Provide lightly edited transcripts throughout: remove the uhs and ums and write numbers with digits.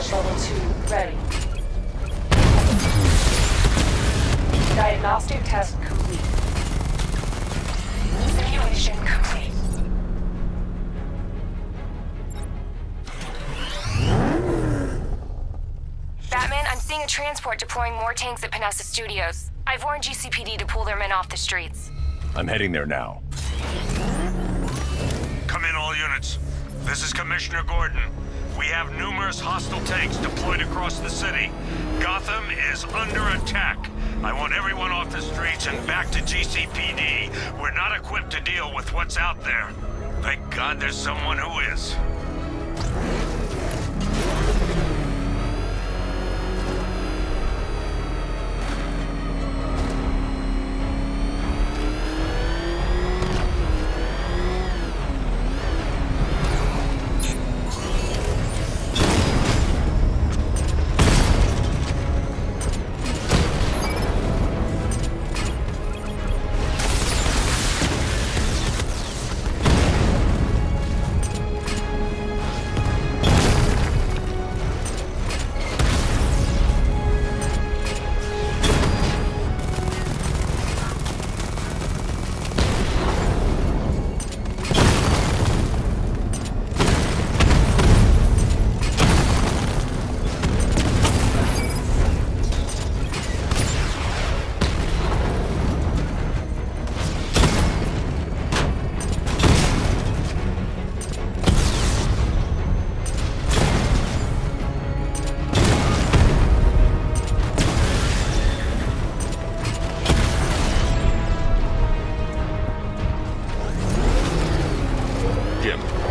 Triage level 2 ready. Diagnostic test complete. Simulation complete. Batman, I'm seeing a transport deploying more tanks at Panessa Studios. I've warned GCPD to pull their men off the streets. I'm heading there now. Come in, all units. This is Commissioner Gordon. We have numerous hostile tanks deployed across the city. Gotham is under attack. I want everyone off the streets and back to GCPD. We're not equipped to deal with what's out there. Thank God there's someone who is.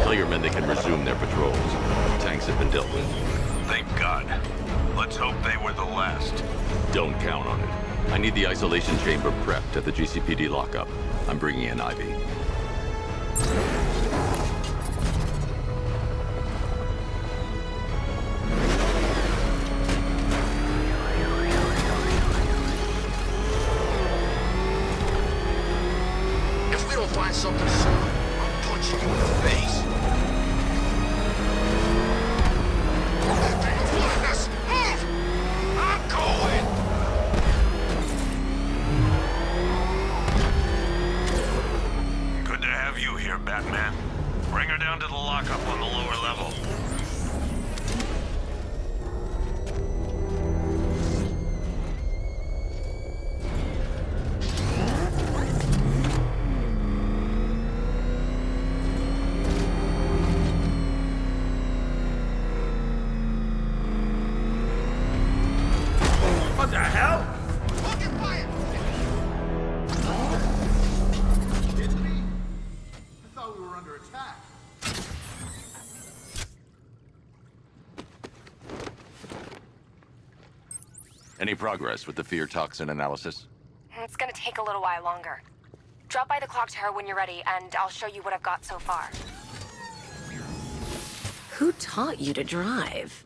Tell your men they can resume their patrols. Tanks have been dealt with. Thank God. Let's hope they were the last. Don't count on it. I need the isolation chamber prepped at the GCPD lockup. I'm bringing in Ivy. If we don't find something soon, I'm punching you in the face. Move! I'm going! Good to have you here, Batman. Bring her down to the lockup on the lower level. What the hell? Fucking fire! Kidding me? I thought we were under attack. Any progress with the fear toxin analysis? It's gonna take a little while longer. Drop by the clock tower when you're ready, and I'll show you what I've got so far. Who taught you to drive?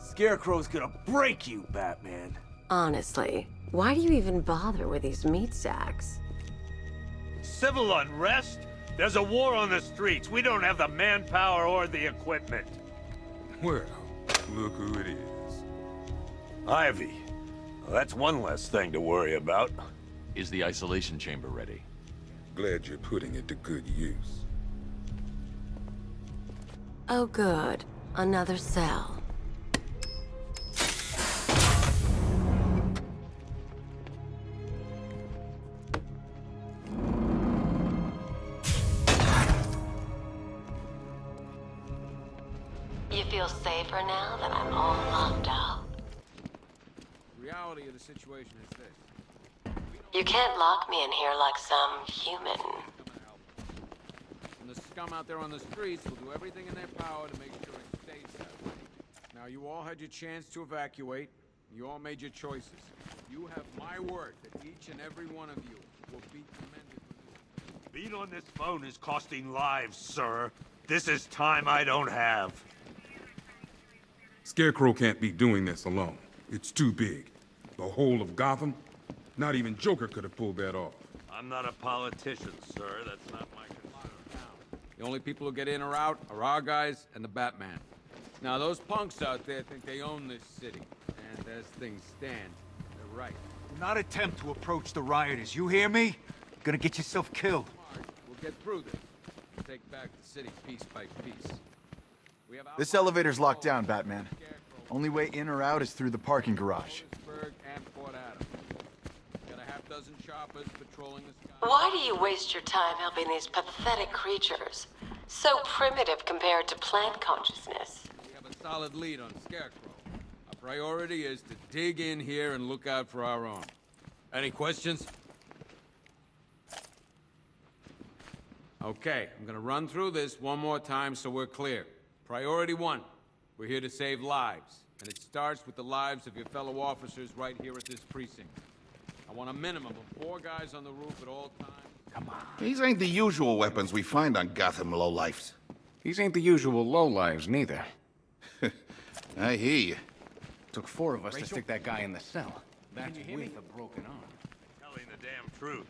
Scarecrow's gonna break you, Batman. Honestly, why do you even bother with these meat sacks? Civil unrest? There's a war on the streets. We don't have the manpower or the equipment. Well, look who it is. Ivy. Well, that's one less thing to worry about. Is the isolation chamber ready? Glad you're putting it to good use. Oh good, another cell. You feel safer now that I'm all locked out? Reality of the situation is this. You can't lock me in here like some human. And the scum out there on the streets will do everything in their power to make sure it stays that way. Now, you all had your chance to evacuate. You all made your choices. You have my word that each and every one of you will be commended for this. Being on this phone is costing lives, sir. This is time I don't have. Scarecrow can't be doing this alone. It's too big. The whole of Gotham? Not even Joker could have pulled that off. I'm not a politician, sir. That's not my concern. The only people who get in or out are our guys and the Batman. Now, those punks out there think they own this city. And as things stand, they're right. Do not attempt to approach the rioters. You hear me? You're gonna get yourself killed. We'll get through this. We'll take back the city piece by piece. We have This elevator's locked down, Batman. Only way in or out is through the parking garage. Pittsburgh and Port Adams. Got a half dozen choppers patrolling the sky. Why do you waste your time helping these pathetic creatures? So primitive compared to plant consciousness. We have a solid lead on Scarecrow. Our priority is to dig in here and look out for our own. Any questions? Okay, I'm gonna run through this one more time so we're clear. Priority 1, we're here to save lives. And it starts with the lives of your fellow officers right here at this precinct. I want a minimum of 4 guys on the roof at all times. Come on. These ain't the usual weapons we find on Gotham lowlifes. These ain't the usual lowlives, neither. I hear you. Took 4 of us to stick that guy in the cell. That's with a broken arm. Telling the damn truth.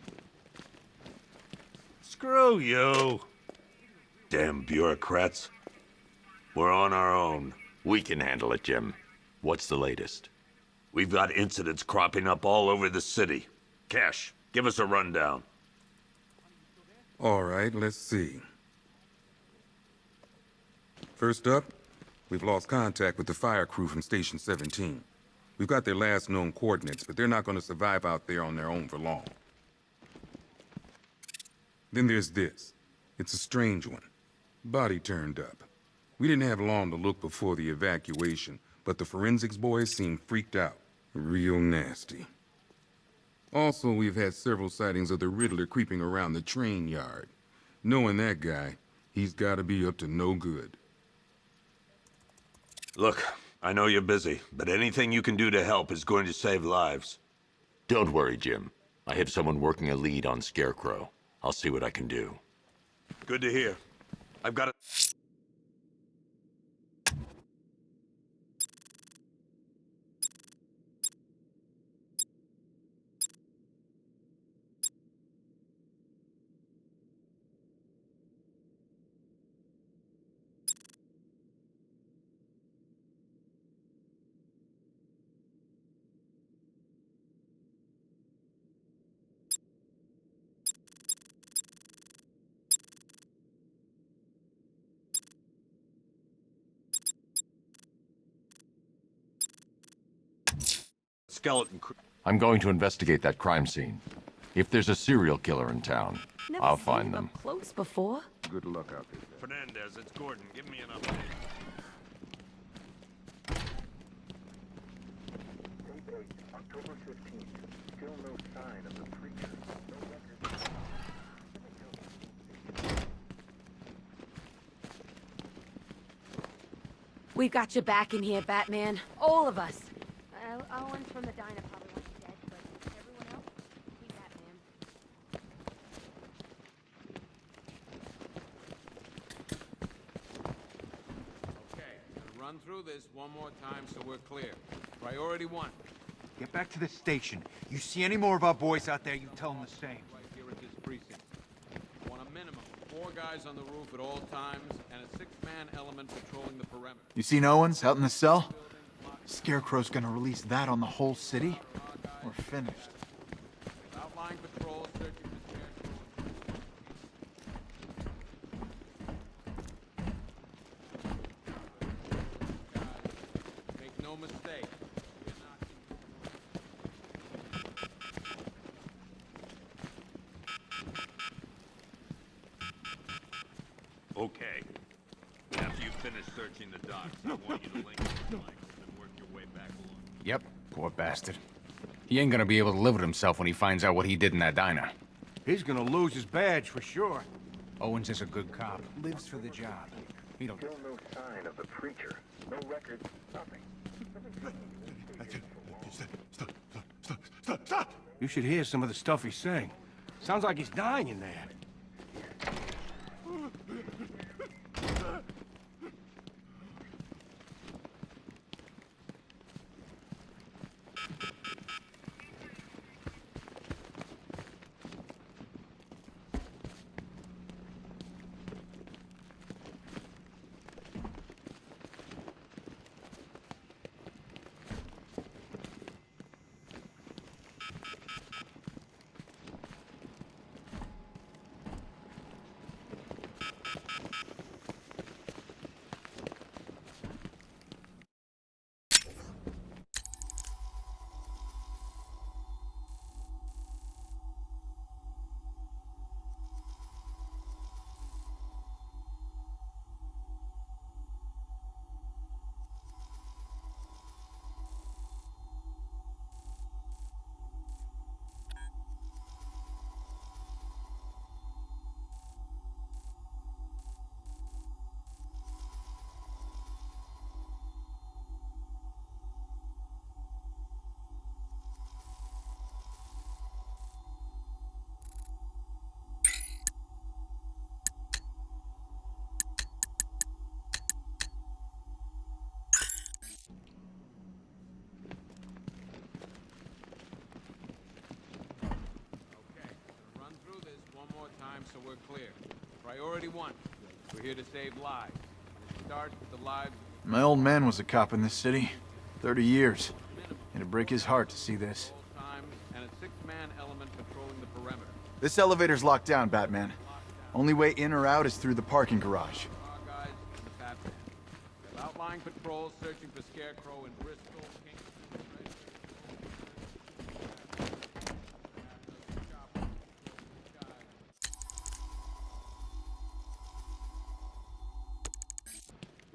Screw you. Damn bureaucrats. We're on our own. We can handle it, Jim. What's the latest? We've got incidents cropping up all over the city. Cash, give us a rundown. All right, let's see. First up, we've lost contact with the fire crew from Station 17. We've got their last known coordinates, but they're not going to survive out there on their own for long. Then there's this. It's a strange one. Body turned up. We didn't have long to look before the evacuation, but the forensics boys seemed freaked out. Real nasty. Also, we've had several sightings of the Riddler creeping around the train yard. Knowing that guy, he's gotta be up to no good. Look, I know you're busy, but anything you can do to help is going to save lives. Don't worry, Jim. I have someone working a lead on Scarecrow. I'll see what I can do. Good to hear. I've got a... skeleton. I'm going to investigate that crime scene. If there's a serial killer in town, I'll find them. Up close before. Good luck out there. Fernandez, it's Gordon. Give me an update. October 15th. Still no sign of the preacher. No record. We've got your back in here, Batman. All of us. Owens from the diner probably wants you dead, but everyone else, he's Batman. Okay, gonna run through this one more time so we're clear. Priority 1. Get back to the station. You see any more of our boys out there, you tell them the same. Right here at this precinct. I want a minimum of 4 guys on the roof at all times and a 6-man element patrolling the perimeter. You seen Owens out in the cell? Scarecrow's gonna release that on the whole city? We're finished. Outlying patrols searching for Scarecrow. Make no mistake. We're not Okay. After you finish searching the docks, I want you to link with the Mike and work your way back along. Yep, poor bastard. He ain't gonna be able to live with himself when he finds out what he did in that diner. He's gonna lose his badge for sure. Owens is a good cop. Lives for the job. He don't... Still no sign of the preacher. No record, nothing. Stop! You should hear some of the stuff he's saying. Sounds like he's dying in there. time so we're clear. Priority 1. We're here to save lives. And it starts with the lives... My old man was a cop in this city. 30 years. It'd break his heart to see this. times and a 6-man element patrolling the perimeter. This elevator's locked down, Batman. Only way in or out is through the parking garage. Our guys and the Batman. We have outlying patrols searching for Scarecrow in Bristol, Kingston,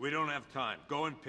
We don't have time. Go and pick.